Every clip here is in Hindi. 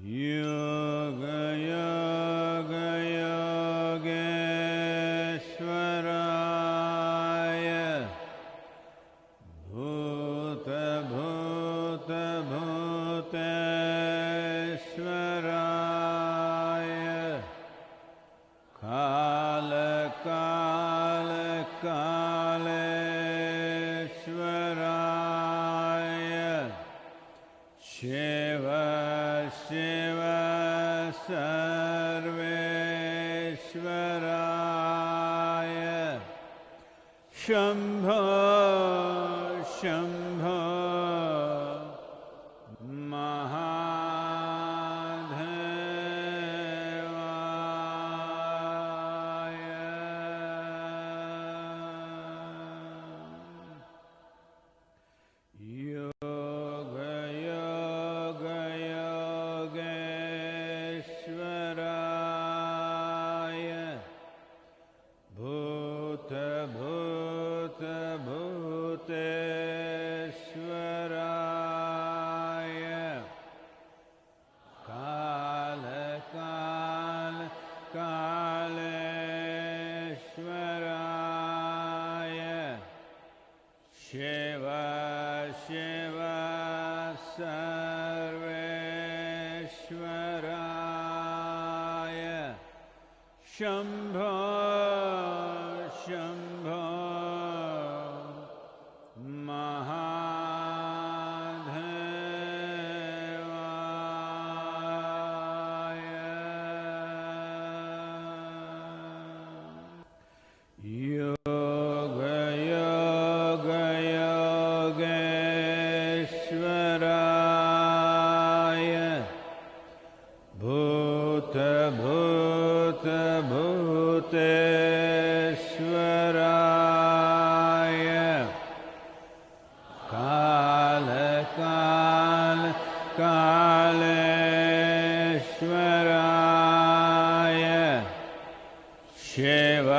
योगयोगयोगेश्वराय भूतभूतभूतेश्वराय कालकालकालेश्वराय शिव शिव सर्वेश्वराय शम्भो शम्भो शिव शिव सर्वेश्वराय शम्भो शम्भो योगयोगयोगेश्वराय भूतभूतभूतेश्वराय कालकालकालेश्वराय शिव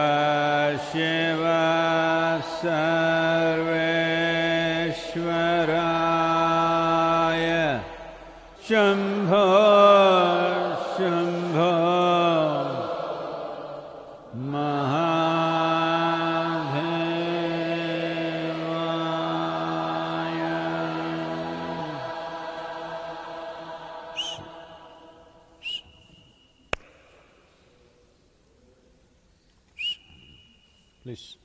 शिव सर्वेश्वराय शम्भो शम्भो Please.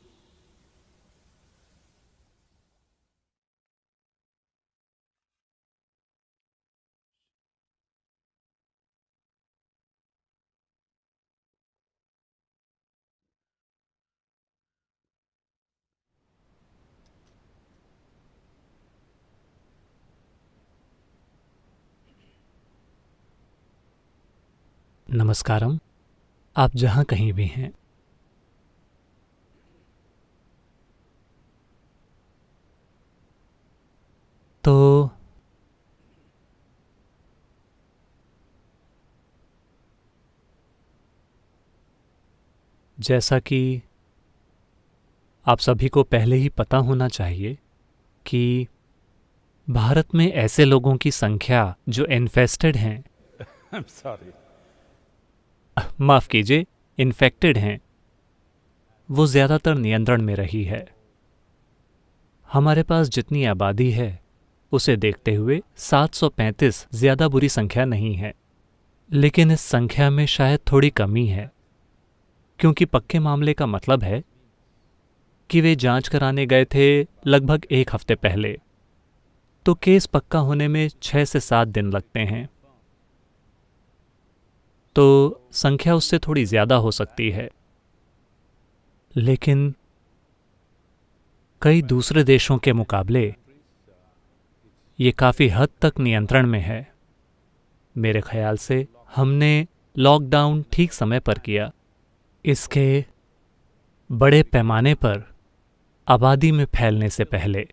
नमस्कारम। आप जहाँ कहीं भी हैं, तो जैसा कि आप सभी को पहले ही पता होना चाहिए कि भारत में ऐसे लोगों की संख्या जो इन्फेस्टेड हैं माफ़ कीजिए, इन्फेक्टेड हैं, वो ज़्यादातर नियंत्रण में रही है। हमारे पास जितनी आबादी है उसे देखते हुए 735 ज़्यादा बुरी संख्या नहीं है, लेकिन इस संख्या में शायद थोड़ी कमी है, क्योंकि पक्के मामले का मतलब है कि वे जांच कराने गए थे लगभग 1 हफ्ते पहले, तो केस पक्का होने में 6 से 7 दिन लगते हैं। तो संख्या उससे थोड़ी ज़्यादा हो सकती है, लेकिन कई दूसरे देशों के मुकाबले ये काफ़ी हद तक नियंत्रण में है। मेरे ख्याल से हमने लॉकडाउन ठीक समय पर किया। इसके बड़े पैमाने पर आबादी में फैलने से पहले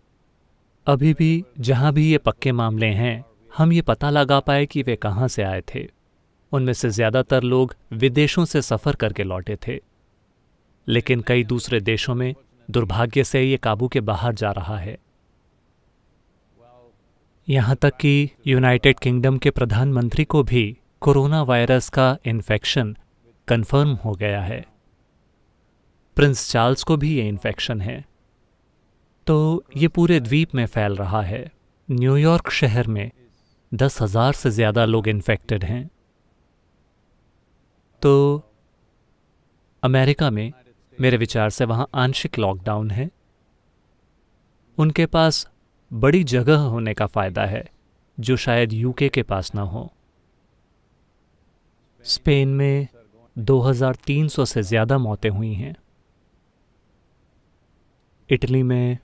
अभी भी जहाँ भी ये पक्के मामले हैं, हम ये पता लगा पाए कि वे कहाँ से आए थे। उनमें से ज़्यादातर लोग विदेशों से सफ़र करके लौटे थे, लेकिन कई दूसरे देशों में दुर्भाग्य से ये काबू के बाहर जा रहा है। यहाँ तक कि यूनाइटेड किंगडम के प्रधानमंत्री को भी कोरोना वायरस का इन्फेक्शन कंफर्म हो गया है। प्रिंस चार्ल्स को भी ये इन्फेक्शन है। तो ये पूरे द्वीप में फैल रहा है। न्यूयॉर्क शहर में 10,000 से ज़्यादा लोग इन्फेक्टेड हैं। तो अमेरिका में मेरे विचार से वहाँ आंशिक लॉकडाउन है। उनके पास बड़ी जगह होने का फ़ायदा है जो शायद यूके के पास ना हो। स्पेन में 2,300 से ज़्यादा मौतें हुई हैं। इटली में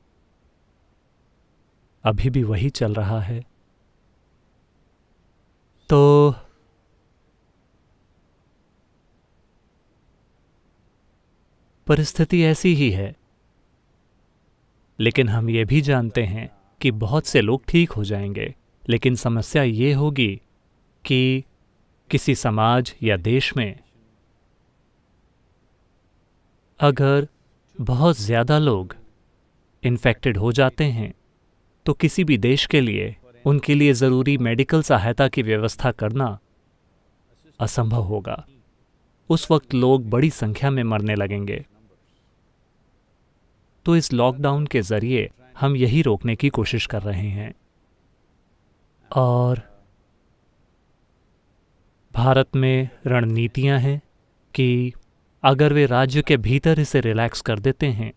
अभी भी वही चल रहा है। तो परिस्थिति ऐसी ही है, लेकिन हम ये भी जानते हैं कि बहुत से लोग ठीक हो जाएंगे। लेकिन समस्या ये होगी कि किसी समाज या देश में अगर बहुत ज़्यादा लोग इन्फेक्टेड हो जाते हैं तो किसी भी देश के लिए उनके लिए ज़रूरी मेडिकल सहायता की व्यवस्था करना असंभव होगा। उस वक्त लोग बड़ी संख्या में मरने लगेंगे। तो इस लॉकडाउन के ज़रिए हम यही रोकने की कोशिश कर रहे हैं। और भारत में रणनीतियां हैं कि अगर वे राज्य के भीतर इसे रिलैक्स कर देते हैं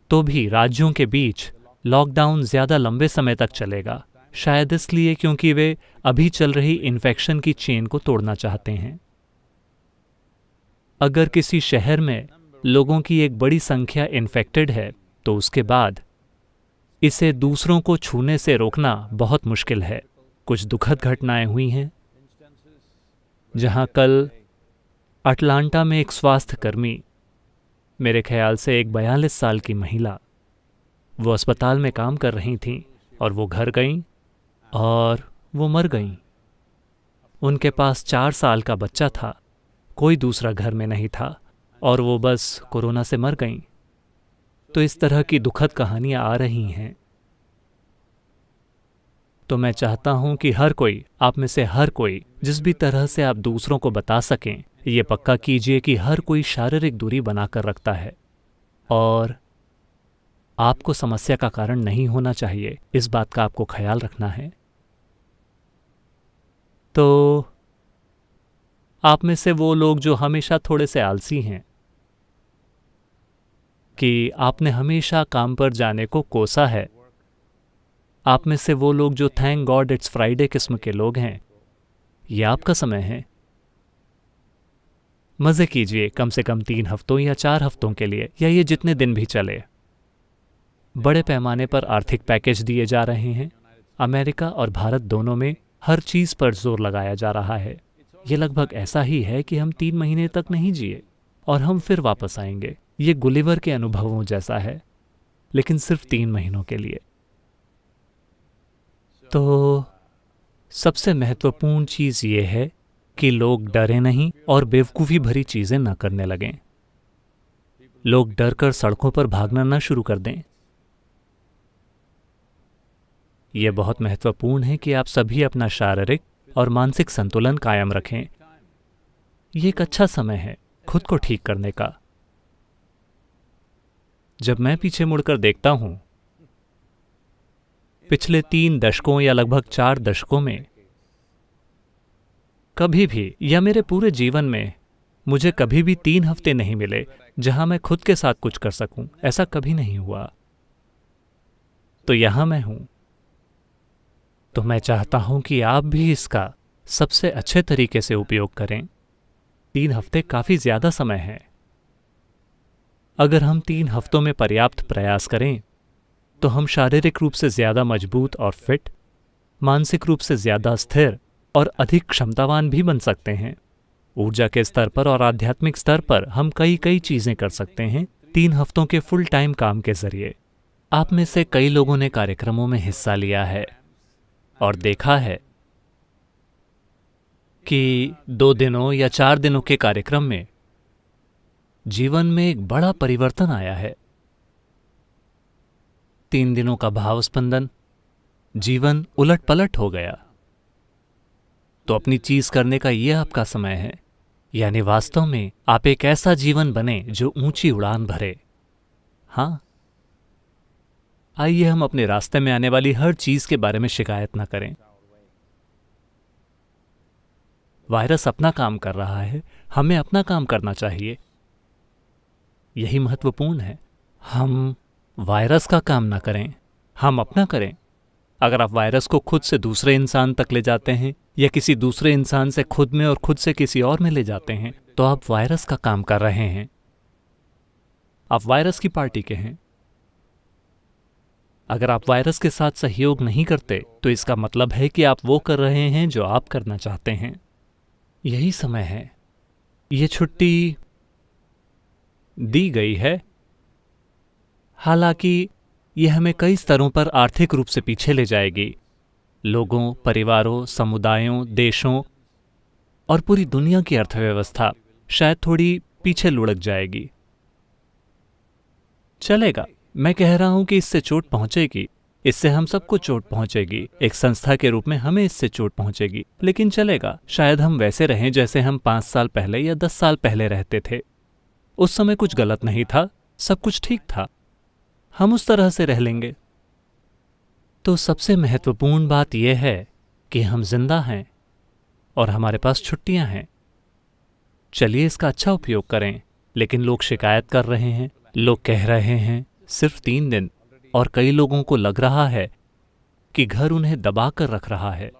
तो भी राज्यों के बीच लॉकडाउन ज़्यादा लंबे समय तक चलेगा। शायद इसलिए क्योंकि वे अभी चल रही इन्फेक्शन की चेन को तोड़ना चाहते हैं। अगर किसी शहर में लोगों की एक बड़ी संख्या इन्फेक्टेड है तो उसके बाद इसे दूसरों को छूने से रोकना बहुत मुश्किल है। कुछ दुखद घटनाएं हुई हैं, जहां कल अटलांटा में एक स्वास्थ्यकर्मी, मेरे ख्याल से एक 42 साल की महिला, वो अस्पताल में काम कर रही थीं और वो घर गईं और वो मर गईं। उनके पास 4 साल का बच्चा था, कोई दूसरा घर में नहीं था और वो बस कोरोना से मर गईं। तो इस तरह की दुखद कहानियां आ रही हैं। तो मैं चाहता हूं कि हर कोई, आप में से हर कोई, जिस भी तरह से आप दूसरों को बता सकें, ये पक्का कीजिए कि हर कोई शारीरिक दूरी बनाकर रखता है और आपको समस्या का कारण नहीं होना चाहिए। इस बात का आपको ख्याल रखना है। तो आप में से वो लोग जो हमेशा थोड़े से आलसी हैं, कि आपने हमेशा काम पर जाने को कोसा है, आप में से वो लोग जो थैंक गॉड इट्स फ्राइडे किस्म के लोग हैं, ये आपका समय है। मज़े कीजिए कम से कम 3 हफ्तों या 4 हफ्तों के लिए, या ये जितने दिन भी चले। बड़े पैमाने पर आर्थिक पैकेज दिए जा रहे हैं। अमेरिका और भारत दोनों में हर चीज़ पर जोर लगाया जा रहा है। ये लगभग ऐसा ही है कि हम 3 महीने तक नहीं जिए और हम फिर वापस आएंगे। ये गुलिवर के अनुभवों जैसा है, लेकिन सिर्फ 3 महीनों के लिए। तो सबसे महत्वपूर्ण चीज़ ये है कि लोग डरें नहीं और बेवकूफ़ी भरी चीज़ें न करने लगें। लोग डर कर सड़कों पर भागना न शुरू कर दें। यह बहुत महत्वपूर्ण है कि आप सभी अपना शारीरिक और मानसिक संतुलन कायम रखें। ये एक अच्छा समय है खुद को ठीक करने का। जब मैं पीछे मुड़कर देखता हूं, पिछले 3 दशकों या लगभग 4 दशकों में कभी भी, या मेरे पूरे जीवन में, मुझे कभी भी 3 हफ्ते नहीं मिले जहां मैं खुद के साथ कुछ कर सकूं। ऐसा कभी नहीं हुआ। तो यहां मैं हूं। तो मैं चाहता हूं कि आप भी इसका सबसे अच्छे तरीके से उपयोग करें। 3 हफ्ते काफी ज्यादा समय है। अगर हम 3 हफ्तों में पर्याप्त प्रयास करें तो हम शारीरिक रूप से ज्यादा मजबूत और फिट, मानसिक रूप से ज्यादा स्थिर और अधिक क्षमतावान भी बन सकते हैं। ऊर्जा के स्तर पर और आध्यात्मिक स्तर पर हम कई चीजें कर सकते हैं 3 हफ्तों के फुल टाइम काम के जरिए। आप में से कई लोगों ने कार्यक्रमों में हिस्सा लिया है और देखा है कि 2 दिनों या 4 दिनों के कार्यक्रम में जीवन में एक बड़ा परिवर्तन आया है। 3 दिनों का भाव स्पंदन, जीवन उलट पलट हो गया। तो अपनी चीज करने का ये आपका समय है, यानी वास्तव में आप एक ऐसा जीवन बने जो ऊंची उड़ान भरे। हाँ, आइए हम अपने रास्ते में आने वाली हर चीज के बारे में शिकायत ना करें। वायरस अपना काम कर रहा है, हमें अपना काम करना चाहिए। यही महत्वपूर्ण है। हम वायरस का काम ना करें, हम अपना करें। अगर आप वायरस को खुद से दूसरे इंसान तक ले जाते हैं या किसी दूसरे इंसान से खुद में और खुद से किसी और में ले जाते हैं, तो आप वायरस का काम कर रहे हैं। आप वायरस की पार्टी के हैं। अगर आप वायरस के साथ सहयोग नहीं करते तो इसका मतलब है कि आप वो कर रहे हैं जो आप करना चाहते हैं। यही समय है। ये छुट्टी दी गई है। हालांकि यह हमें कई स्तरों पर आर्थिक रूप से पीछे ले जाएगी। लोगों, परिवारों, समुदायों, देशों और पूरी दुनिया की अर्थव्यवस्था शायद थोड़ी पीछे लुढ़क जाएगी। चलेगा, मैं कह रहा हूं कि इससे चोट पहुंचेगी, इससे हम सबको चोट पहुंचेगी। एक संस्था के रूप में हमें इससे चोट पहुंचेगी, लेकिन चलेगा। शायद हम वैसे रहें जैसे हम 5 साल पहले या 10 साल पहले रहते थे। उस समय कुछ गलत नहीं था, सब कुछ ठीक था। हम उस तरह से रह लेंगे। तो सबसे महत्वपूर्ण बात यह है कि हम जिंदा हैं और हमारे पास छुट्टियां हैं। चलिए इसका अच्छा उपयोग करें। लेकिन लोग शिकायत कर रहे हैं, लोग कह रहे हैं सिर्फ 3 दिन, और कई लोगों को लग रहा है कि घर उन्हें दबा कर रख रहा है।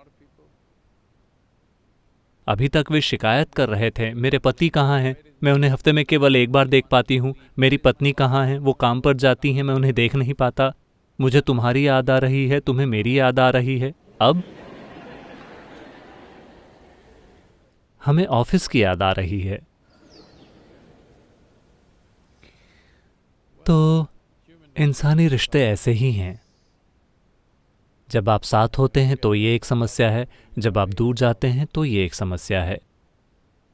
अभी तक वे शिकायत कर रहे थे, मेरे पति कहाँ हैं, मैं उन्हें हफ्ते में केवल 1 बार देख पाती हूँ। मेरी पत्नी कहाँ है, वो काम पर जाती हैं, मैं उन्हें देख नहीं पाता। मुझे तुम्हारी याद आ रही है, तुम्हें मेरी याद आ रही है। अब हमें ऑफिस की याद आ रही है। तो इंसानी रिश्ते ऐसे ही हैं। जब आप साथ होते हैं तो ये एक समस्या है, जब आप दूर जाते हैं तो ये एक समस्या है।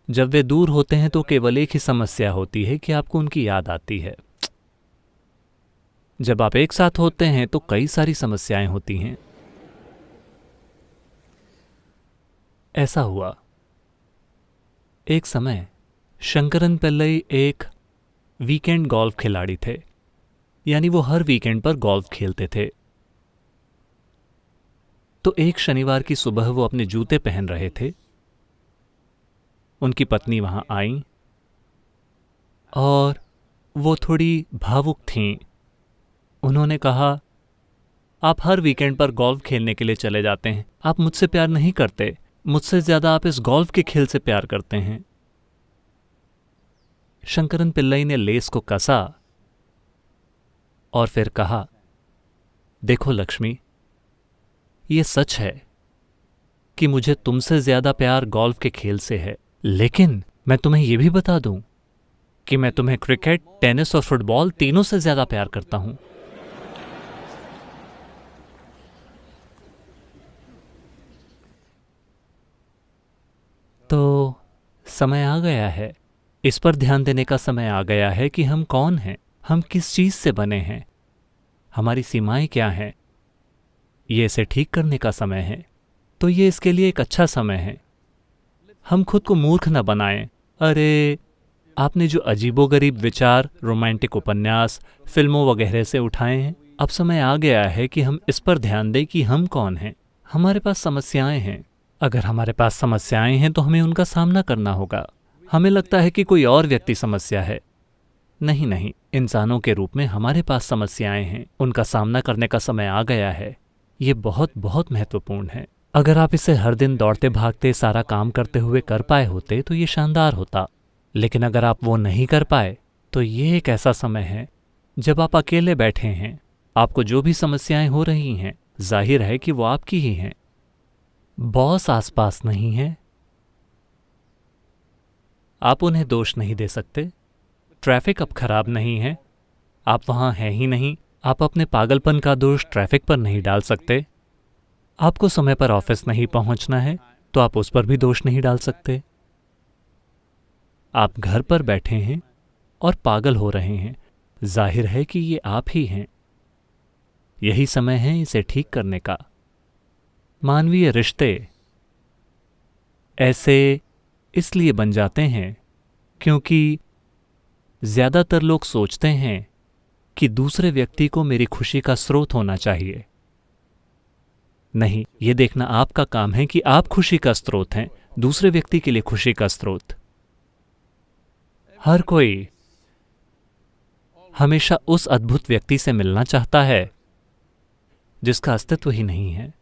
जब वे दूर होते हैं तो केवल एक ही समस्या होती है कि आपको उनकी याद आती है। जब आप एक साथ होते हैं तो कई सारी समस्याएं होती हैं। ऐसा हुआ एक समय, शंकरन पिल्लई एक वीकेंड गोल्फ खिलाड़ी थे, यानी वो हर वीकेंड पर गोल्फ खेलते थे। तो एक शनिवार की सुबह वो अपने जूते पहन रहे थे। उनकी पत्नी वहां आई और वो थोड़ी भावुक थीं। उन्होंने कहा, आप हर वीकेंड पर गोल्फ खेलने के लिए चले जाते हैं, आप मुझसे प्यार नहीं करते, मुझसे ज्यादा आप इस गोल्फ के खेल से प्यार करते हैं। शंकरन पिल्लई ने लेस को कसा और फिर कहा, देखो लक्ष्मी, ये सच है कि मुझे तुमसे ज्यादा प्यार गोल्फ के खेल से है, लेकिन मैं तुम्हें यह भी बता दूं कि मैं तुम्हें क्रिकेट, टेनिस और फुटबॉल तीनों से ज्यादा प्यार करता हूं। तो समय आ गया है, इस पर ध्यान देने का समय आ गया है कि हम कौन हैं, हम किस चीज से बने हैं, हमारी सीमाएं क्या हैं। ये इसे ठीक करने का समय है। तो ये इसके लिए एक अच्छा समय है। हम खुद को मूर्ख न बनाएं। अरे, आपने जो अजीबोगरीब विचार रोमांटिक उपन्यास, फिल्मों वगैरह से उठाए हैं, अब समय आ गया है कि हम इस पर ध्यान दें कि हम कौन हैं। हमारे पास समस्याएं हैं। अगर हमारे पास समस्याएं हैं तो हमें उनका सामना करना होगा। हमें लगता है कि कोई और व्यक्ति समस्या है। नहीं नहीं, इंसानों के रूप में हमारे पास समस्याएं हैं, उनका सामना करने का समय आ गया है। ये बहुत बहुत महत्वपूर्ण है। अगर आप इसे हर दिन दौड़ते भागते सारा काम करते हुए कर पाए होते तो ये शानदार होता, लेकिन अगर आप वो नहीं कर पाए तो ये एक ऐसा समय है जब आप अकेले बैठे हैं। आपको जो भी समस्याएं हो रही हैं, जाहिर है कि वो आपकी ही हैं। बॉस आसपास नहीं है, आप उन्हें दोष नहीं दे सकते। ट्रैफिक अब खराब नहीं है, आप वहां हैं ही नहीं। आप अपने पागलपन का दोष ट्रैफिक पर नहीं डाल सकते। आपको समय पर ऑफिस नहीं पहुंचना है तो आप उस पर भी दोष नहीं डाल सकते। आप घर पर बैठे हैं और पागल हो रहे हैं, जाहिर है कि ये आप ही हैं। यही समय है इसे ठीक करने का। मानवीय रिश्ते ऐसे इसलिए बन जाते हैं क्योंकि ज़्यादातर लोग सोचते हैं कि दूसरे व्यक्ति को मेरी खुशी का स्रोत होना चाहिए। नहीं, ये देखना आपका काम है कि आप खुशी का स्रोत हैं, दूसरे व्यक्ति के लिए खुशी का स्रोत। हर कोई हमेशा उस अद्भुत व्यक्ति से मिलना चाहता है जिसका अस्तित्व ही नहीं है।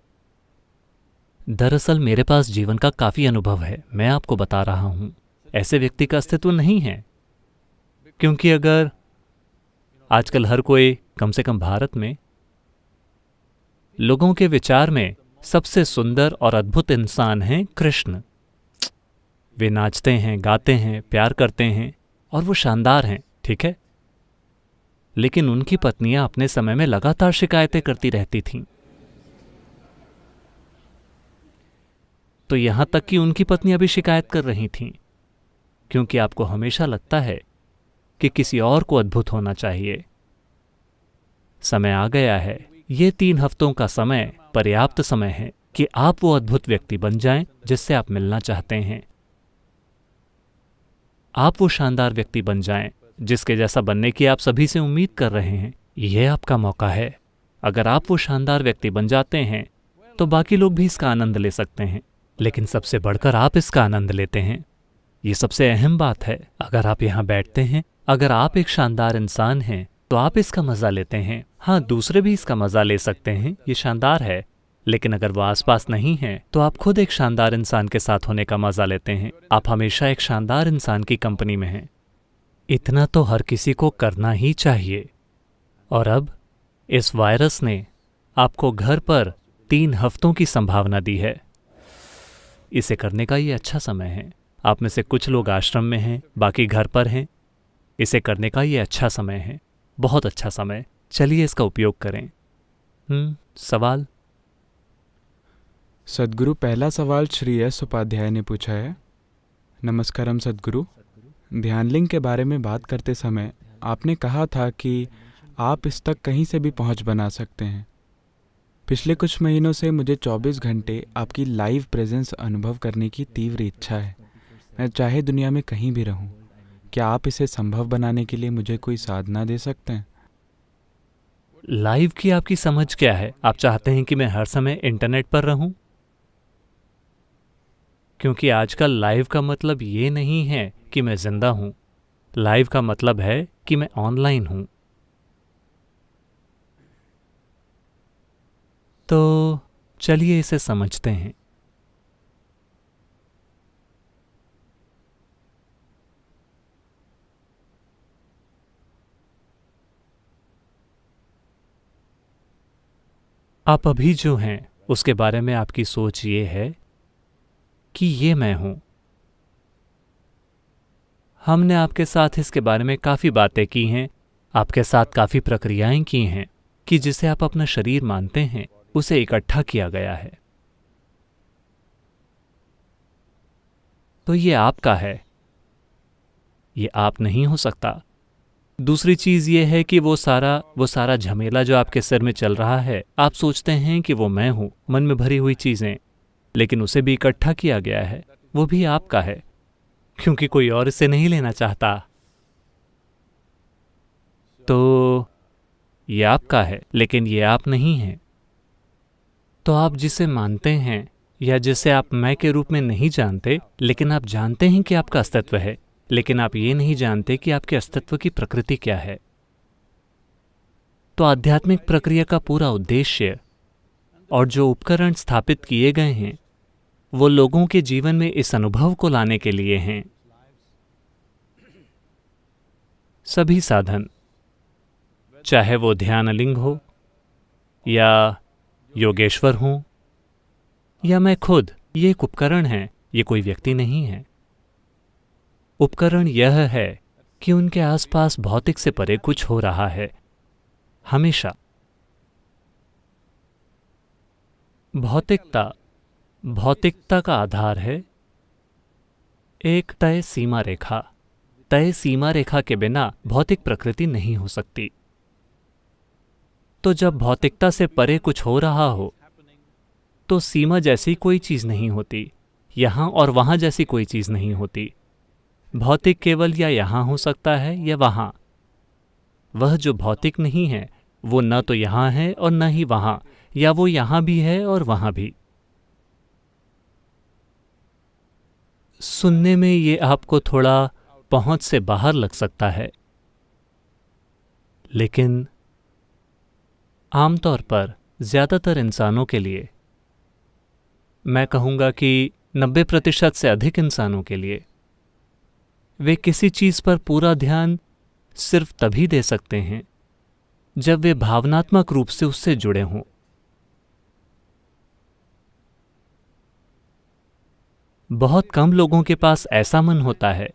दरअसल मेरे पास जीवन का काफी अनुभव है, मैं आपको बता रहा हूं, ऐसे व्यक्ति का अस्तित्व नहीं है। क्योंकि अगर आजकल हर कोई, कम से कम भारत में, लोगों के विचार में सबसे सुंदर और अद्भुत इंसान हैं कृष्ण। वे नाचते हैं, गाते हैं, प्यार करते हैं और वो शानदार हैं, ठीक है। लेकिन उनकी पत्नियां अपने समय में लगातार शिकायतें करती रहती थीं। तो यहां तक कि उनकी पत्नियां भी शिकायत कर रही थीं, क्योंकि आपको हमेशा लगता है कि किसी और को अद्भुत होना चाहिए। समय आ गया है, ये 3 हफ्तों का समय पर्याप्त समय है कि आप वो अद्भुत व्यक्ति बन जाएं जिससे आप मिलना चाहते हैं। आप वो शानदार व्यक्ति बन जाएं जिसके जैसा बनने की आप सभी से उम्मीद कर रहे हैं। यह आपका मौका है। अगर आप वो शानदार व्यक्ति बन जाते हैं तो बाकी लोग भी इसका आनंद ले सकते हैं, लेकिन सबसे बढ़कर आप इसका आनंद लेते हैं। ये सबसे अहम बात है। अगर आप यहाँ बैठते हैं, अगर आप एक शानदार इंसान हैं तो आप इसका मजा लेते हैं। हाँ, दूसरे भी इसका मजा ले सकते हैं, ये शानदार है। लेकिन अगर वो आसपास नहीं है तो आप खुद एक शानदार इंसान के साथ होने का मजा लेते हैं। आप हमेशा एक शानदार इंसान की कंपनी में हैं। इतना तो हर किसी को करना ही चाहिए। और अब इस वायरस ने आपको घर पर 3 हफ्तों की संभावना दी है। इसे करने का ये अच्छा समय है। आप में से कुछ लोग आश्रम में हैं, बाकी घर पर हैं। इसे करने का ये अच्छा समय है, बहुत अच्छा समय। चलिए इसका उपयोग करें। सवाल? सद्गुरु, पहला सवाल श्री एस उपाध्याय ने पूछा है। नमस्कारम सद्गुरु, ध्यान लिंग के बारे में बात करते समय आपने कहा था कि आप इस तक कहीं से भी पहुंच बना सकते हैं। पिछले कुछ महीनों से मुझे 24 घंटे आपकी लाइव प्रेजेंस अनुभव करने की तीव्र इच्छा है। मैं चाहे दुनिया में कहीं भी रहूं। क्या आप इसे संभव बनाने के लिए मुझे कोई साधना दे सकते हैं? लाइव की आपकी समझ क्या है? आप चाहते हैं कि मैं हर समय इंटरनेट पर रहूं? क्योंकि आजकल लाइव का मतलब ये नहीं है कि मैं जिंदा हूं। लाइव का मतलब है कि मैं ऑनलाइन हूं। तो चलिए इसे समझते हैं। आप अभी जो हैं उसके बारे में आपकी सोच ये है कि ये मैं हूं। हमने आपके साथ इसके बारे में काफ़ी बातें की हैं, आपके साथ काफ़ी प्रक्रियाएं की हैं कि जिसे आप अपना शरीर मानते हैं उसे इकट्ठा किया गया है। तो ये आपका है, ये आप नहीं हो सकता। दूसरी चीज़ ये है कि वो सारा झमेला जो आपके सिर में चल रहा है, आप सोचते हैं कि वो मैं हूं, मन में भरी हुई चीज़ें, लेकिन उसे भी इकट्ठा किया गया है, वो भी आपका है, क्योंकि कोई और इसे नहीं लेना चाहता। तो ये आपका है, लेकिन ये आप नहीं हैं। तो आप जिसे मानते हैं या जिसे आप मैं के रूप में नहीं जानते, लेकिन आप जानते हैं कि आपका अस्तित्व है, लेकिन आप ये नहीं जानते कि आपके अस्तित्व की प्रकृति क्या है। तो आध्यात्मिक प्रक्रिया का पूरा उद्देश्य और जो उपकरण स्थापित किए गए हैं वो लोगों के जीवन में इस अनुभव को लाने के लिए हैं। सभी साधन, चाहे वो ध्यानलिंग हो या योगेश्वर हो या मैं खुद, ये एक उपकरण है, ये कोई व्यक्ति नहीं है। उपकरण यह है कि उनके आसपास भौतिक से परे कुछ हो रहा है। हमेशा भौतिकता का आधार है एक तय सीमा रेखा। तय सीमा रेखा के बिना भौतिक प्रकृति नहीं हो सकती। तो जब भौतिकता से परे कुछ हो रहा हो तो सीमा जैसी कोई चीज़ नहीं होती, यहाँ और वहाँ जैसी कोई चीज़ नहीं होती। भौतिक केवल या यहाँ हो सकता है या वहाँ। वह जो भौतिक नहीं है वो न तो यहाँ है और न ही वहाँ, या वो यहाँ भी है और वहाँ भी। सुनने में ये आपको थोड़ा पहुंच से बाहर लग सकता है, लेकिन आमतौर पर ज़्यादातर इंसानों के लिए, मैं कहूँगा कि 90% से अधिक इंसानों के लिए, वे किसी चीज़ पर पूरा ध्यान सिर्फ तभी दे सकते हैं जब वे भावनात्मक रूप से उससे जुड़े हों। बहुत कम लोगों के पास ऐसा मन होता है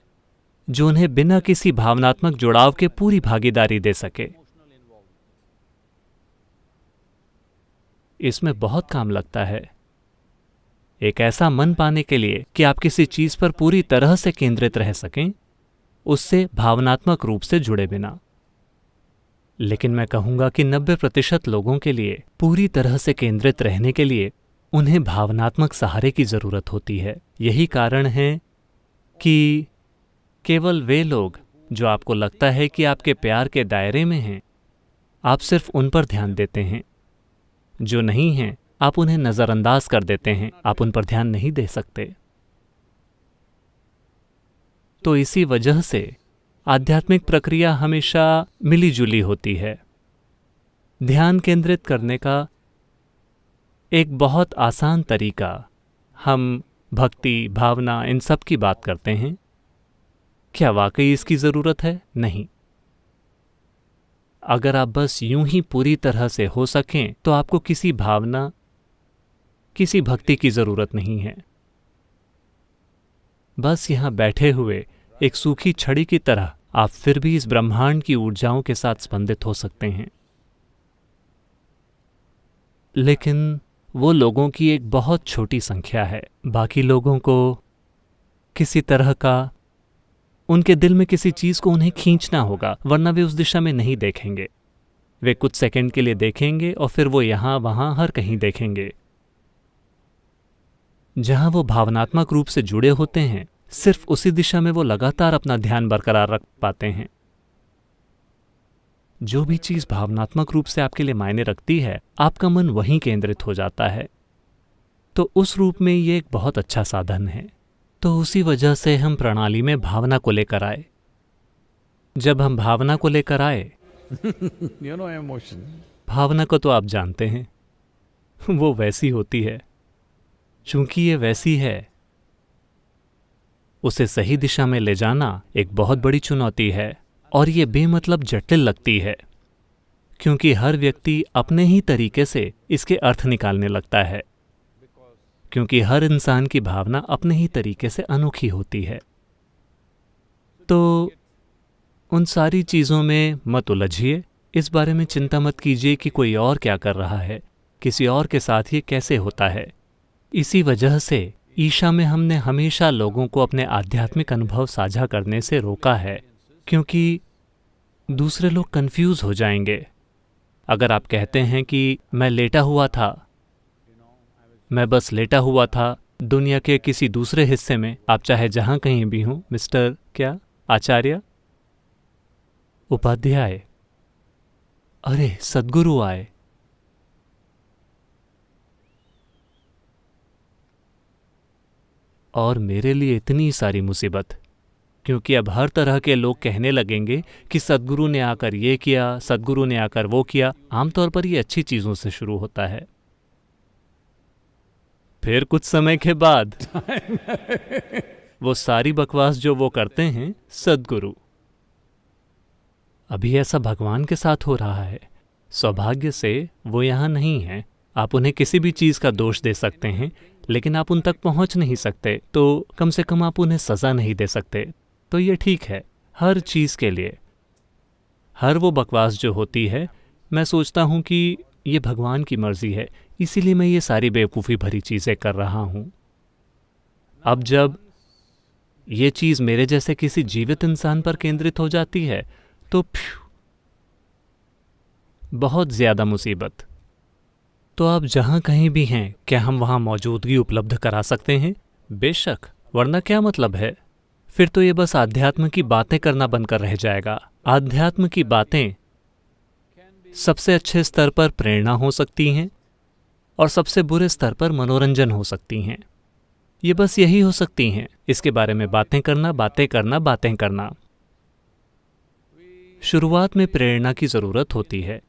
जो उन्हें बिना किसी भावनात्मक जुड़ाव के पूरी भागीदारी दे सके। इसमें बहुत काम लगता है एक ऐसा मन पाने के लिए कि आप किसी चीज पर पूरी तरह से केंद्रित रह सकें, उससे भावनात्मक रूप से जुड़े बिना। लेकिन मैं कहूंगा कि 90% लोगों के लिए पूरी तरह से केंद्रित रहने के लिए उन्हें भावनात्मक सहारे की जरूरत होती है। यही कारण है कि केवल वे लोग जो आपको लगता है कि आपके प्यार के दायरे में हैं, आप सिर्फ उन पर ध्यान देते हैं। जो नहीं हैं, आप उन्हें नजरअंदाज कर देते हैं, आप उन पर ध्यान नहीं दे सकते। तो इसी वजह से आध्यात्मिक प्रक्रिया हमेशा मिली-जुली होती है। ध्यान केंद्रित करने का एक बहुत आसान तरीका, हम भक्ति, भावना, इन सब की बात करते हैं। क्या वाकई इसकी जरूरत है? नहीं। अगर आप बस यूं ही पूरी तरह से हो सकें तो आपको किसी भावना, किसी भक्ति की जरूरत नहीं है। बस यहां बैठे हुए एक सूखी छड़ी की तरह आप फिर भी इस ब्रह्मांड की ऊर्जाओं के साथ स्पंदित हो सकते हैं। लेकिन वो लोगों की एक बहुत छोटी संख्या है। बाकी लोगों को किसी तरह का, उनके दिल में किसी चीज को उन्हें खींचना होगा, वरना वे उस दिशा में नहीं देखेंगे। वे कुछ सेकंड के लिए देखेंगे और फिर वो यहां वहां हर कहीं देखेंगे। जहां वो भावनात्मक रूप से जुड़े होते हैं, सिर्फ उसी दिशा में वो लगातार अपना ध्यान बरकरार रख पाते हैं। जो भी चीज भावनात्मक रूप से आपके लिए मायने रखती है, आपका मन वहीं केंद्रित हो जाता है। तो उस रूप में ये एक बहुत अच्छा साधन है। तो उसी वजह से हम प्रणाली में भावना को लेकर आए। जब हम भावना को लेकर आए, emotion. भावना को तो आप जानते हैं, वो वैसी होती है। चूंकि ये वैसी है, उसे सही दिशा में ले जाना एक बहुत बड़ी चुनौती है और ये बेमतलब जटिल लगती है, क्योंकि हर व्यक्ति अपने ही तरीके से इसके अर्थ निकालने लगता है, क्योंकि हर इंसान की भावना अपने ही तरीके से अनोखी होती है। तो उन सारी चीज़ों में मत उलझिए, इस बारे में चिंता मत कीजिए कि कोई और क्या कर रहा है, किसी और के साथ ये कैसे होता है। इसी वजह से ईशा में हमने हमेशा लोगों को अपने आध्यात्मिक अनुभव साझा करने से रोका है, क्योंकि दूसरे लोग कंफ्यूज हो जाएंगे। अगर आप कहते हैं कि मैं लेटा हुआ था, मैं बस लेटा हुआ था दुनिया के किसी दूसरे हिस्से में, आप चाहे जहां कहीं भी हों, मिस्टर क्या आचार्य, उपाध्याय, अरे सद्गुरु आए, और मेरे लिए इतनी सारी मुसीबत, क्योंकि अब हर तरह के लोग कहने लगेंगे कि सद्गुरु ने आकर ये किया, सद्गुरु ने आकर वो किया। आमतौर पर ये अच्छी चीज़ों से शुरू होता है। फिर कुछ समय के बाद वो सारी बकवास जो वो करते हैं, सद्गुरु। अभी ऐसा भगवान के साथ हो रहा है। सौभाग्य से वो यहाँ नहीं है। आप उन्हें किसी भी चीज़ का दोष दे सकते हैं, लेकिन आप उन तक पहुँच नहीं सकते, तो कम से कम आप उन्हें सज़ा नहीं दे सकते। तो ये ठीक है। हर चीज़ के लिए, हर वो बकवास जो होती है, मैं सोचता हूँ कि ये भगवान की मर्जी है, इसीलिए मैं ये सारी बेवकूफ़ी भरी चीज़ें कर रहा हूँ। अब जब ये चीज़ मेरे जैसे किसी जीवित इंसान पर केंद्रित हो जाती है, तो बहुत ज़्यादा मुसीबत। तो आप जहाँ कहीं भी हैं, क्या हम वहाँ मौजूदगी उपलब्ध करा सकते हैं? बेशक, वरना क्या मतलब है? फिर तो ये बस आध्यात्म की बातें करना बनकर रह जाएगा। आध्यात्म की बातें सबसे अच्छे स्तर पर प्रेरणा हो सकती हैं और सबसे बुरे स्तर पर मनोरंजन हो सकती हैं। ये बस यही हो सकती हैं। इसके बारे में बातें करना, बातें करना, बातें करना। शुरुआत में प्रेरणा की जरूरत होती है,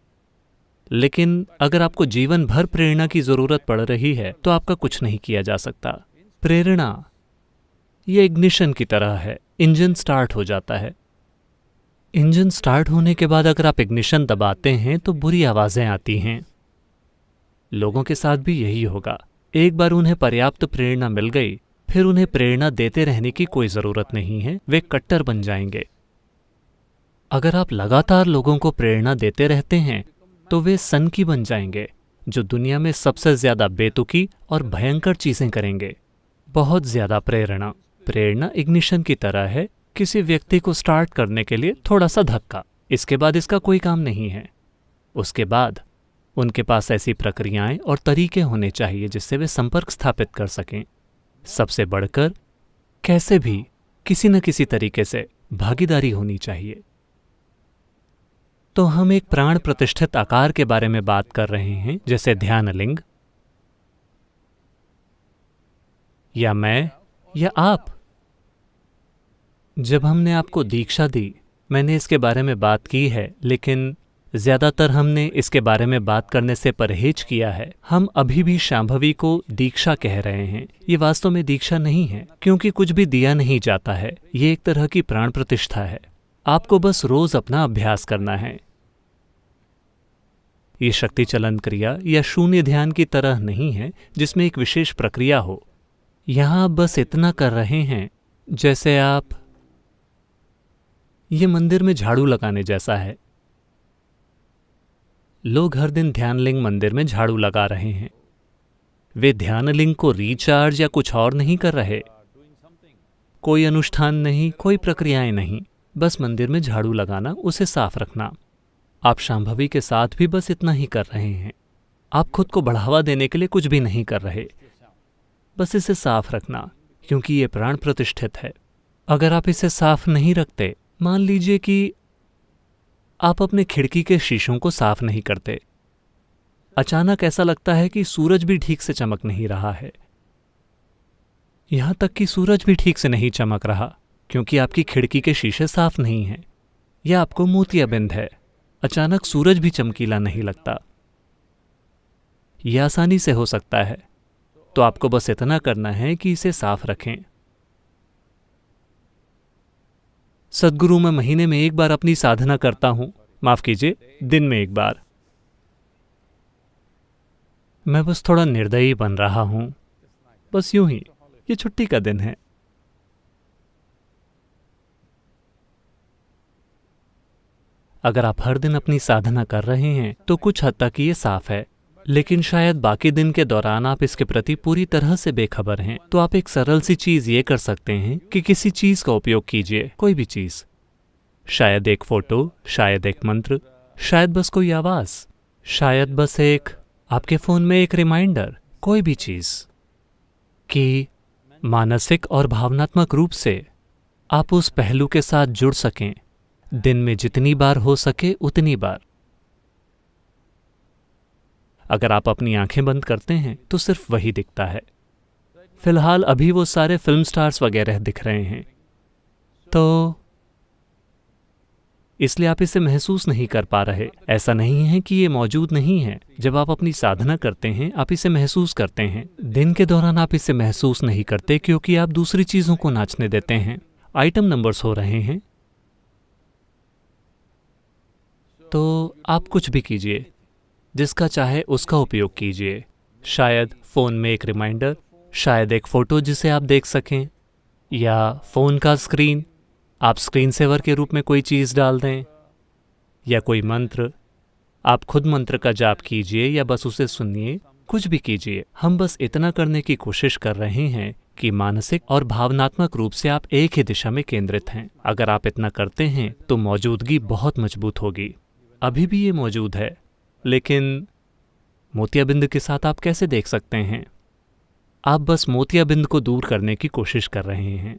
लेकिन अगर आपको जीवन भर प्रेरणा की जरूरत पड़ रही है तो आपका कुछ नहीं किया जा सकता। प्रेरणा ये इग्निशन की तरह है। इंजन स्टार्ट हो जाता है। इंजन स्टार्ट होने के बाद अगर आप इग्निशन दबाते हैं तो बुरी आवाजें आती हैं। लोगों के साथ भी यही होगा। एक बार उन्हें पर्याप्त प्रेरणा मिल गई, फिर उन्हें प्रेरणा देते रहने की कोई जरूरत नहीं है। वे कट्टर बन जाएंगे। अगर आप लगातार लोगों को प्रेरणा देते रहते हैं तो वे सनकी बन जाएंगे, जो दुनिया में सबसे ज्यादा बेतुकी और भयंकर चीजें करेंगे। बहुत ज्यादा प्रेरणा। प्रेरणा इग्निशन की तरह है, किसी व्यक्ति को स्टार्ट करने के लिए थोड़ा सा धक्का। इसके बाद इसका कोई काम नहीं है। उसके बाद उनके पास ऐसी प्रक्रियाएं और तरीके होने चाहिए जिससे वे संपर्क स्थापित कर सकें। सबसे बढ़कर कैसे भी किसी न किसी तरीके से भागीदारी होनी चाहिए। तो हम एक प्राण प्रतिष्ठित आकार के बारे में बात कर रहे हैं, जैसे ध्यान लिंग, या मैं या आप। जब हमने आपको दीक्षा दी, मैंने इसके बारे में बात की है, लेकिन ज्यादातर हमने इसके बारे में बात करने से परहेज किया है। हम अभी भी शांभवी को दीक्षा कह रहे हैं। ये वास्तव में दीक्षा नहीं है, क्योंकि कुछ भी दिया नहीं जाता है। ये एक तरह की प्राण प्रतिष्ठा है। आपको बस रोज अपना अभ्यास करना है। ये शक्ति चलन क्रिया या शून्य ध्यान की तरह नहीं है जिसमें एक विशेष प्रक्रिया हो। यहां आप बस इतना कर रहे हैं जैसे आप, ये मंदिर में झाड़ू लगाने जैसा है। लोग हर दिन ध्यानलिंग मंदिर में झाड़ू लगा रहे हैं। वे ध्यानलिंग को रिचार्ज या कुछ और नहीं कर रहे। कोई अनुष्ठान नहीं, कोई प्रक्रियाएं नहीं, बस मंदिर में झाड़ू लगाना, उसे साफ रखना। आप शांभवी के साथ भी बस इतना ही कर रहे हैं। आप खुद को बढ़ावा देने के लिए कुछ भी नहीं कर रहे, बस इसे साफ रखना, क्योंकि ये प्राण प्रतिष्ठित है। अगर आप इसे साफ नहीं रखते, मान लीजिए कि आप अपने खिड़की के शीशों को साफ नहीं करते, अचानक ऐसा लगता है कि सूरज भी ठीक से चमक नहीं रहा है। यहां तक कि सूरज भी ठीक से नहीं चमक रहा, क्योंकि आपकी खिड़की के शीशे साफ नहीं हैं, या आपको मोतियाबिंद है। अचानक सूरज भी चमकीला नहीं लगता। यह आसानी से हो सकता है। तो आपको बस इतना करना है कि इसे साफ रखें। सद्गुरु, मैं महीने में एक बार अपनी साधना करता हूं। माफ कीजिए, दिन में एक बार। मैं बस थोड़ा निर्दयी बन रहा हूं, बस यूं ही। ये छुट्टी का दिन है। अगर आप हर दिन अपनी साधना कर रहे हैं तो कुछ हद तक ये साफ है, लेकिन शायद बाकी दिन के दौरान आप इसके प्रति पूरी तरह से बेखबर हैं। तो आप एक सरल सी चीज ये कर सकते हैं कि किसी चीज का उपयोग कीजिए, कोई भी चीज। शायद एक फोटो, शायद एक मंत्र, शायद बस कोई आवाज, शायद बस एक आपके फोन में एक रिमाइंडर, कोई भी चीज, कि मानसिक और भावनात्मक रूप से आप उस पहलू के साथ जुड़ सकें। दिन में जितनी बार हो सके उतनी बार। अगर आप अपनी आंखें बंद करते हैं तो सिर्फ वही दिखता है। फिलहाल अभी वो सारे फिल्म स्टार्स वगैरह दिख रहे हैं, तो इसलिए आप इसे महसूस नहीं कर पा रहे। ऐसा नहीं है कि ये मौजूद नहीं है। जब आप अपनी साधना करते हैं आप इसे महसूस करते हैं। दिन के दौरान आप इसे महसूस नहीं करते, क्योंकि आप दूसरी चीजों को नाचने देते हैं। आइटम नंबर्स हो रहे हैं। तो आप कुछ भी कीजिए, जिसका चाहे उसका उपयोग कीजिए। शायद फ़ोन में एक रिमाइंडर, शायद एक फ़ोटो जिसे आप देख सकें, या फ़ोन का स्क्रीन, आप स्क्रीन सेवर के रूप में कोई चीज़ डाल दें, या कोई मंत्र। आप खुद मंत्र का जाप कीजिए या बस उसे सुनिए, कुछ भी कीजिए। हम बस इतना करने की कोशिश कर रहे हैं कि मानसिक और भावनात्मक रूप से आप एक ही दिशा में केंद्रित हैं। अगर आप इतना करते हैं तो मौजूदगी बहुत मजबूत होगी। अभी भी ये मौजूद है, लेकिन मोतियाबिंद के साथ आप कैसे देख सकते हैं? आप बस मोतियाबिंद को दूर करने की कोशिश कर रहे हैं।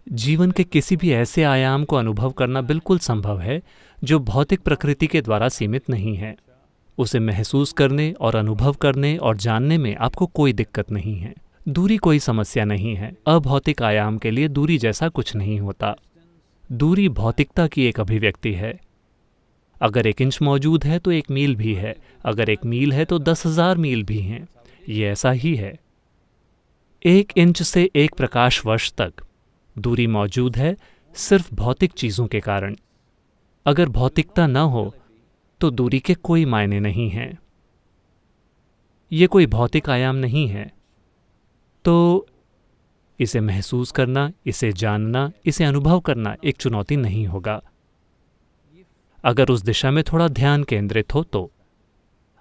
जीवन के किसी भी ऐसे आयाम को अनुभव करना बिल्कुल संभव है जो भौतिक प्रकृति के द्वारा सीमित नहीं है। उसे महसूस करने और अनुभव करने और जानने में आपको कोई दिक्कत नहीं है। दूरी कोई समस्या नहीं है। अभौतिक आयाम के लिए दूरी जैसा कुछ नहीं होता। दूरी भौतिकता की एक अभिव्यक्ति है। अगर 1 इंच मौजूद है तो 1 मील भी है। अगर 1 मील है तो 10,000 मील भी हैं। ये ऐसा ही है। 1 इंच से 1 प्रकाश वर्ष तक दूरी मौजूद है, सिर्फ भौतिक चीज़ों के कारण। अगर भौतिकता न हो तो दूरी के कोई मायने नहीं हैं। ये कोई भौतिक आयाम नहीं है। तो इसे महसूस करना, इसे जानना, इसे अनुभव करना एक चुनौती नहीं होगा। अगर उस दिशा में थोड़ा ध्यान केंद्रित हो तो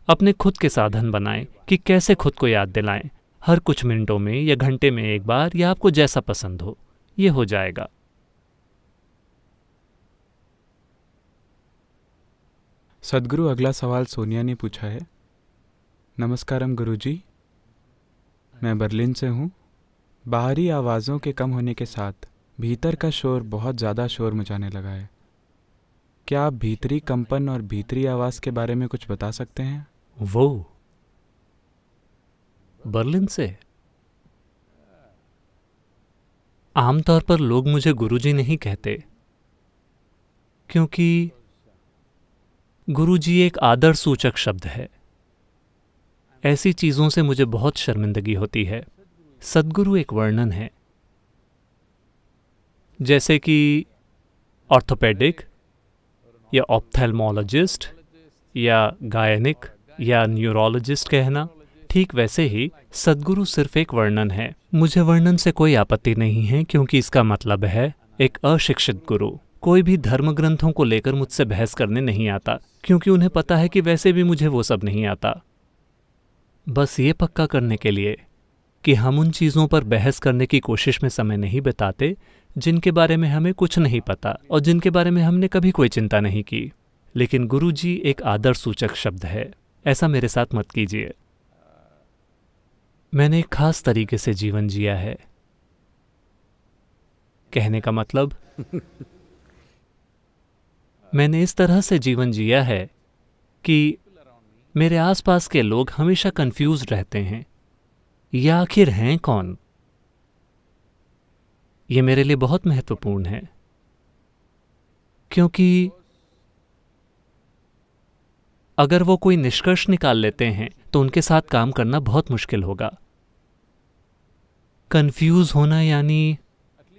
अपने खुद के साधन बनाएं कि कैसे खुद को याद दिलाएं। हर कुछ मिनटों में या घंटे में एक बार, या आपको जैसा पसंद हो, ये हो जाएगा। सद्गुरु, अगला सवाल सोनिया ने पूछा है। नमस्कारम गुरुजी, मैं बर्लिन से हूँ। बाहरी आवाज़ों के कम होने के साथ भीतर का शोर बहुत ज़्यादा शोर मचाने लगा है। क्या आप भीतरी कंपन और भीतरी आवाज़ के बारे में कुछ बता सकते हैं? वो बर्लिन से? आमतौर पर लोग मुझे गुरुजी नहीं कहते, क्योंकि गुरुजी एक आदर सूचक शब्द है। ऐसी चीज़ों से मुझे बहुत शर्मिंदगी होती है। सद्गुरु एक वर्णन है, जैसे कि ऑर्थोपेडिक या ऑप्थेल्मोलॉजिस्ट या गायनिक या न्यूरोलॉजिस्ट कहना। ठीक वैसे ही सद्गुरु सिर्फ एक वर्णन है। मुझे वर्णन से कोई आपत्ति नहीं है, क्योंकि इसका मतलब है एक अशिक्षित गुरु कोई भी धर्म ग्रंथों को लेकर मुझसे बहस करने नहीं आता, क्योंकि उन्हें पता है कि वैसे भी मुझे वो सब नहीं आता। बस ये पक्का करने के लिए कि हम उन चीज़ों पर बहस करने की कोशिश में समय नहीं बिताते जिनके बारे में हमें कुछ नहीं पता और जिनके बारे में हमने कभी कोई चिंता नहीं की। लेकिन गुरुजी एक आदर सूचक शब्द है, ऐसा मेरे साथ मत कीजिए। मैंने एक खास तरीके से जीवन जिया है। कहने का मतलब मैंने इस तरह से जीवन जिया है कि मेरे आसपास के लोग हमेशा कंफ्यूज रहते हैं, ये आखिर हैं कौन? ये मेरे लिए बहुत महत्वपूर्ण है, क्योंकि अगर वो कोई निष्कर्ष निकाल लेते हैं तो उनके साथ काम करना बहुत मुश्किल होगा। कंफ्यूज होना यानी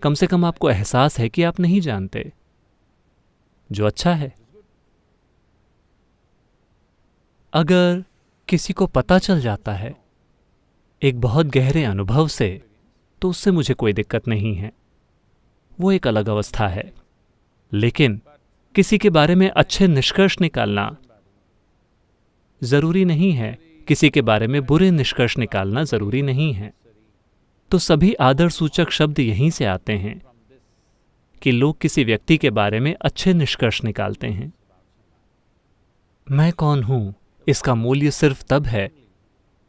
कम से कम आपको एहसास है कि आप नहीं जानते, जो अच्छा है। अगर किसी को पता चल जाता है एक बहुत गहरे अनुभव से, तो उससे मुझे कोई दिक्कत नहीं है, वो एक अलग अवस्था है। लेकिन किसी के बारे में अच्छे निष्कर्ष निकालना जरूरी नहीं है, किसी के बारे में बुरे निष्कर्ष निकालना जरूरी नहीं है। तो सभी आदर सूचक शब्द यहीं से आते हैं कि लोग किसी व्यक्ति के बारे में अच्छे निष्कर्ष निकालते हैं। मैं कौन हूं, इसका मूल्य सिर्फ तब है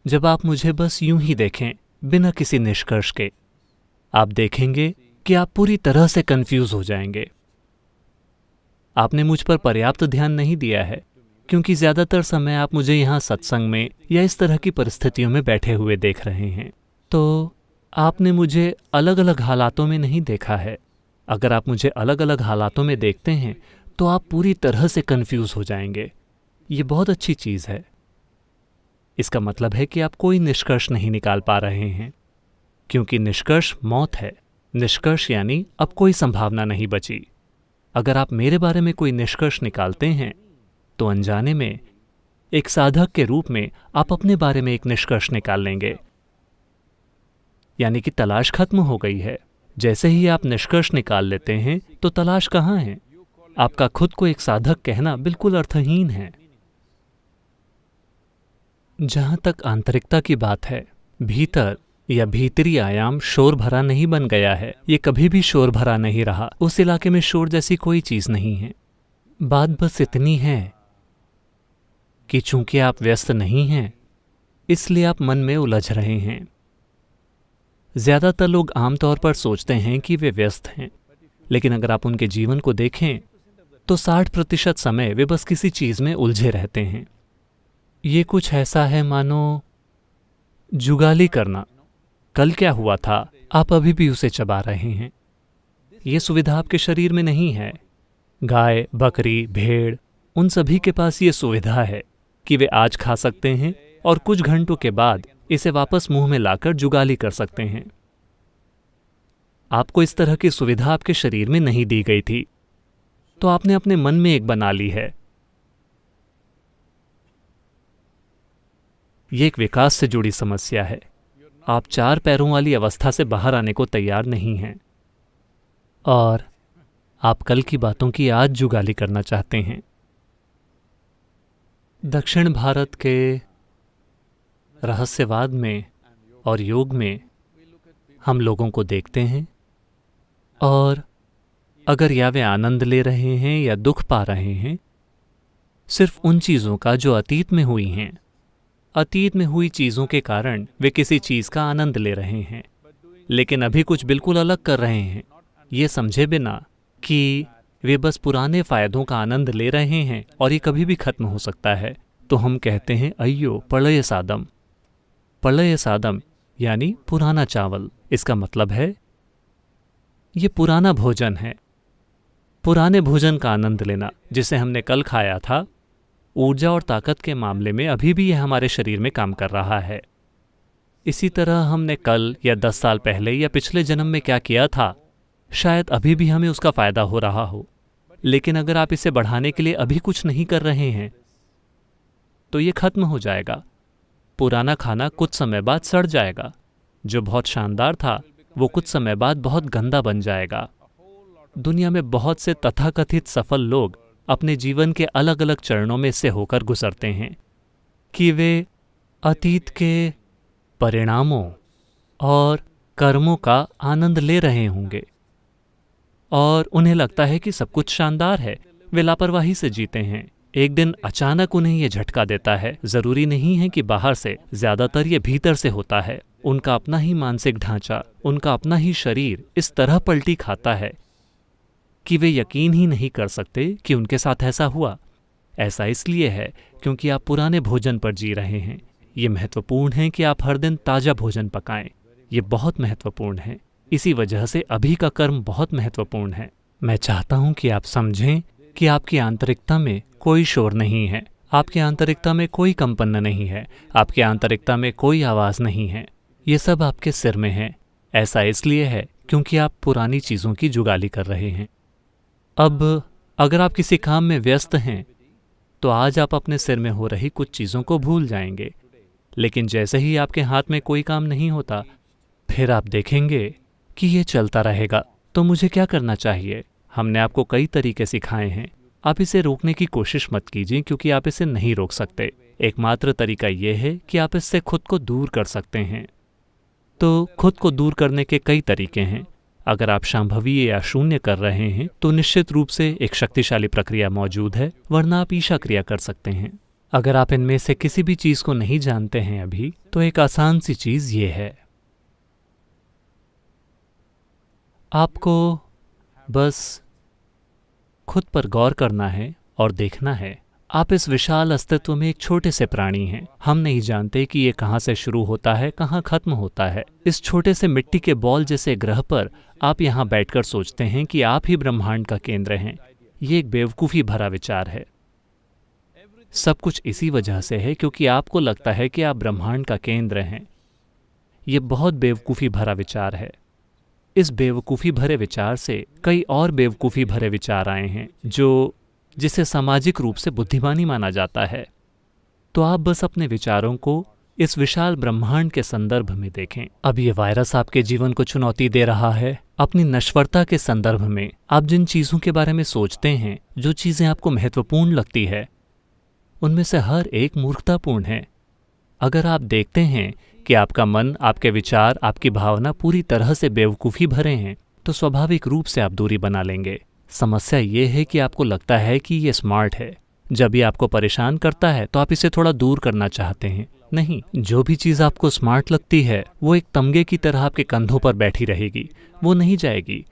जब आप मुझे बस यूं ही देखें, बिना किसी निष्कर्ष के। आप देखेंगे कि आप पूरी तरह से कंफ्यूज हो जाएंगे। आपने मुझ पर पर्याप्त ध्यान नहीं दिया है, क्योंकि ज्यादातर समय आप मुझे यहां सत्संग में या इस तरह की परिस्थितियों में बैठे हुए देख रहे हैं। तो आपने मुझे अलग अलग हालातों में नहीं देखा है। अगर आप मुझे अलग अलग हालातों में देखते हैं तो आप पूरी तरह से कंफ्यूज हो जाएंगे। ये बहुत अच्छी चीज़ है। इसका मतलब है कि आप कोई निष्कर्ष नहीं निकाल पा रहे हैं, क्योंकि निष्कर्ष मौत है। निष्कर्ष यानी अब कोई संभावना नहीं बची। अगर आप मेरे बारे में कोई निष्कर्ष निकालते हैं तो अनजाने में एक साधक के रूप में आप अपने बारे में एक निष्कर्ष निकाल लेंगे, यानी कि तलाश खत्म हो गई है। जैसे ही आप निष्कर्ष निकाल लेते हैं तो तलाश कहाँ है? आपका खुद को एक साधक कहना बिल्कुल अर्थहीन है। जहां तक आंतरिकता की बात है, भीतर या भीतरी आयाम शोर भरा नहीं बन गया है। ये कभी भी शोर भरा नहीं रहा। उस इलाके में शोर जैसी कोई चीज नहीं है। बात बस इतनी है कि चूंकि आप व्यस्त नहीं हैं, इसलिए आप मन में उलझ रहे हैं। ज़्यादातर लोग आमतौर पर सोचते हैं कि वे व्यस्त हैं, लेकिन अगर आप उनके जीवन को देखें तो 60% समय वे बस किसी चीज़ में उलझे रहते हैं। ये कुछ ऐसा है मानो जुगाली करना। कल क्या हुआ था, आप अभी भी उसे चबा रहे हैं। ये सुविधा आपके शरीर में नहीं है। गाय, बकरी, भेड़, उन सभी के पास ये सुविधा है कि वे आज खा सकते हैं और कुछ घंटों के बाद इसे वापस मुंह में लाकर जुगाली कर सकते हैं। आपको इस तरह की सुविधा आपके शरीर में नहीं दी गई थी, तो आपने अपने मन में एक बना ली है। यह एक विकास से जुड़ी समस्या है। आप 4 पैरों वाली अवस्था से बाहर आने को तैयार नहीं हैं और आप कल की बातों की आज जुगाली करना चाहते हैं। दक्षिण भारत के रहस्यवाद में और योग में हम लोगों को देखते हैं और अगर या वे आनंद ले रहे हैं या दुख पा रहे हैं सिर्फ उन चीज़ों का जो अतीत में हुई हैं। अतीत में हुई चीज़ों के कारण वे किसी चीज़ का आनंद ले रहे हैं, लेकिन अभी कुछ बिल्कुल अलग कर रहे हैं, ये समझे बिना कि वे बस पुराने फ़ायदों का आनंद ले रहे हैं और ये कभी भी खत्म हो सकता है। तो हम कहते हैं अय्यो प्रलय सादम। प्रलय सादम यानी पुराना चावल। इसका मतलब है ये पुराना भोजन है। पुराने भोजन का आनंद लेना जिसे हमने कल खाया था, ऊर्जा और ताकत के मामले में अभी भी यह हमारे शरीर में काम कर रहा है। इसी तरह हमने कल या 10 साल पहले या पिछले जन्म में क्या किया था, शायद अभी भी हमें उसका फायदा हो रहा हो, लेकिन अगर आप इसे बढ़ाने के लिए अभी कुछ नहीं कर रहे हैं तो ये खत्म हो जाएगा। पुराना खाना कुछ समय बाद सड़ जाएगा। जो बहुत शानदार था वो कुछ समय बाद बहुत गंदा बन जाएगा। दुनिया में बहुत से तथाकथित सफल लोग अपने जीवन के अलग अलग चरणों में से होकर गुजरते हैं कि वे अतीत के परिणामों और कर्मों का आनंद ले रहे होंगे और उन्हें लगता है कि सब कुछ शानदार है। वे लापरवाही से जीते हैं। एक दिन अचानक उन्हें यह झटका देता है। जरूरी नहीं है कि बाहर से, ज्यादातर ये भीतर से होता है। उनका अपना ही मानसिक ढांचा, उनका अपना ही शरीर इस तरह पलटी खाता है कि वे यकीन ही नहीं कर सकते कि उनके साथ ऐसा हुआ। ऐसा इसलिए है क्योंकि आप पुराने भोजन पर जी रहे हैं। ये महत्वपूर्ण है कि आप हर दिन ताज़ा भोजन पकाएं। ये बहुत महत्वपूर्ण है। इसी वजह से अभी का कर्म बहुत महत्वपूर्ण है। मैं चाहता हूं कि आप समझें कि आपकी आंतरिकता में कोई शोर नहीं है। आपकी आंतरिकता में कोई कंपन नहीं है। आपकी आंतरिकता में कोई आवाज़ नहीं है। ये सब आपके सिर में है। ऐसा इसलिए है क्योंकि आप पुरानी चीज़ों की जुगाली कर रहे हैं। अब अगर आप किसी काम में व्यस्त हैं तो आज आप अपने सिर में हो रही कुछ चीज़ों को भूल जाएंगे, लेकिन जैसे ही आपके हाथ में कोई काम नहीं होता फिर आप देखेंगे कि ये चलता रहेगा। तो मुझे क्या करना चाहिए? हमने आपको कई तरीके सिखाए हैं। आप इसे रोकने की कोशिश मत कीजिए क्योंकि आप इसे नहीं रोक सकते। एकमात्र तरीका यह है कि आप इससे खुद को दूर कर सकते हैं। तो खुद को दूर करने के कई तरीके हैं। अगर आप शांभवीय या शून्य कर रहे हैं तो निश्चित रूप से एक शक्तिशाली प्रक्रिया मौजूद है, वरना आप ईशा क्रिया कर सकते हैं। अगर आप इनमें से किसी भी चीज़ को नहीं जानते हैं अभी, तो एक आसान सी चीज़ ये है, आपको बस खुद पर गौर करना है और देखना है आप इस विशाल अस्तित्व में एक छोटे से प्राणी हैं। हम नहीं जानते कि ये कहाँ से शुरू होता है, कहाँ खत्म होता है। इस छोटे से मिट्टी के बॉल जैसे ग्रह पर आप यहाँ बैठकर सोचते हैं कि आप ही ब्रह्मांड का केंद्र हैं। ये एक बेवकूफ़ी भरा विचार है। सब कुछ इसी वजह से है क्योंकि आपको लगता है कि आप ब्रह्मांड का केंद्र हैं। ये बहुत बेवकूफ़ी भरा विचार है। इस बेवकूफ़ी भरे विचार से कई और बेवकूफ़ी भरे विचार आए हैं जिसे सामाजिक रूप से बुद्धिमानी माना जाता है। तो आप बस अपने विचारों को इस विशाल ब्रह्मांड के संदर्भ में देखें। अब ये वायरस आपके जीवन को चुनौती दे रहा है। अपनी नश्वरता के संदर्भ में आप जिन चीज़ों के बारे में सोचते हैं, जो चीज़ें आपको महत्वपूर्ण लगती है, उनमें से हर एक मूर्खतापूर्ण है। अगर आप देखते हैं कि आपका मन, आपके विचार, आपकी भावना पूरी तरह से बेवकूफ़ी भरे हैं, तो स्वाभाविक रूप से आप दूरी बना लेंगे। समस्या ये है कि आपको लगता है कि ये स्मार्ट है। जब ये आपको परेशान करता है तो आप इसे थोड़ा दूर करना चाहते हैं। नहीं, जो भी चीज़ आपको स्मार्ट लगती है वो एक तमगे की तरह आपके कंधों पर बैठी रहेगी, वो नहीं जाएगी,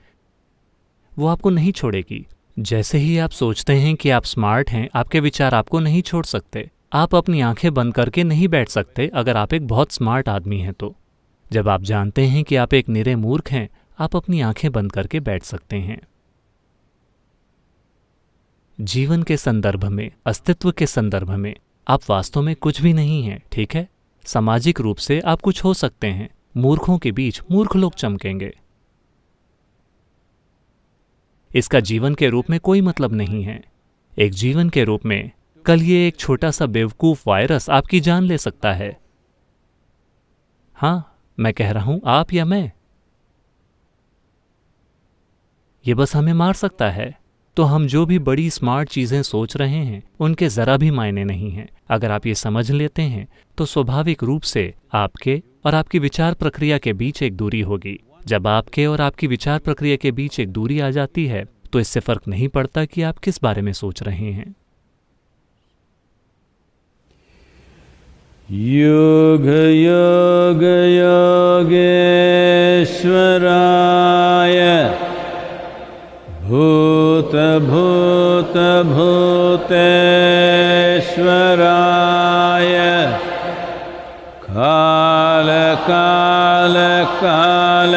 वो आपको नहीं छोड़ेगी। जैसे ही आप सोचते हैं कि आप स्मार्ट हैं, आपके विचार आपको नहीं छोड़ सकते। आप अपनी आंखें बंद करके नहीं बैठ सकते अगर आप एक बहुत स्मार्ट आदमी हैं तो। जब आप जानते हैं कि आप एक निरे मूर्ख हैं, आप अपनी आंखें बंद करके बैठ सकते हैं। जीवन के संदर्भ में, अस्तित्व के संदर्भ में आप वास्तव में कुछ भी नहीं हैं, ठीक है? सामाजिक रूप से आप कुछ हो सकते हैं। मूर्खों के बीच मूर्ख लोग चमकेंगे। इसका जीवन के रूप में कोई मतलब नहीं है। एक जीवन के रूप में कल ये एक छोटा सा बेवकूफ वायरस आपकी जान ले सकता है। हाँ, मैं कह रहा हूं आप या मैं। ये बस हमें मार सकता है। तो हम जो भी बड़ी स्मार्ट चीजें सोच रहे हैं उनके जरा भी मायने नहीं हैं। अगर आप ये समझ लेते हैं तो स्वाभाविक रूप से आपके और आपकी विचार प्रक्रिया के बीच एक दूरी होगी। जब आपके और आपकी विचार प्रक्रिया के बीच एक दूरी आ जाती है तो इससे फर्क नहीं पड़ता कि आप किस बारे में सोच रहे हैं। योग योग योगेश्वराय भूत भूत भूतेश्वराय काल काल कालेश्वराय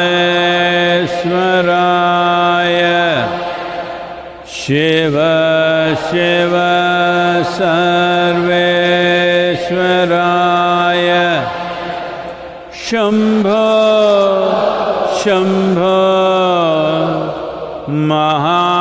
शिव शिव सर्वेश्वराय शंभो शंभो महा